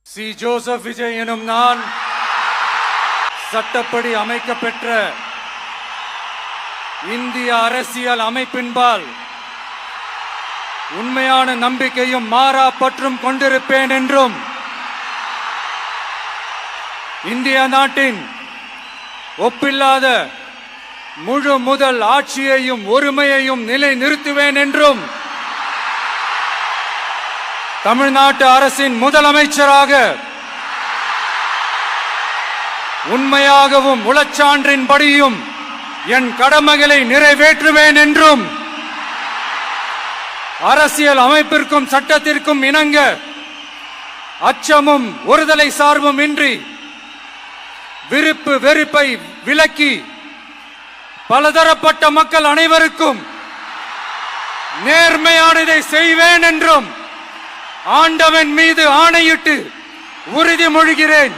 C. Joseph Vijay எனும் நான் சட்டப்படி அமைக்கப்பெற்ற இந்திய அரசியல் அமைப்பின்பால் உண்மையான நம்பிக்கையும் மாறா பற்றும் கொண்டிருப்பேன் என்றும் இந்திய நாட்டின் ஒப்பில்லாத முழு முதல் ஆட்சியையும் ஒருமையையும் நிலை நிறுத்துவேன் என்றும் தமிழ்நாட்டு அரசின் முதலமைச்சராக உண்மையாகவும் உளச்சான்றின்படியும் என் கடமைகளை நிறைவேற்றுவேன் என்றும் அரசியல் அமைப்பிற்கும் சட்டத்திற்கும் இணங்க அச்சமும் ஒருதலை சார்பும் இன்றி விருப்பு வெறுப்பை விலக்கி பலதரப்பட்ட மக்கள் அனைவருக்கும் நேர்மையானதை செய்வேன் என்றும் ஆண்டவன் மீது ஆணையிட்டு உறுதிமொழிகிறேன்.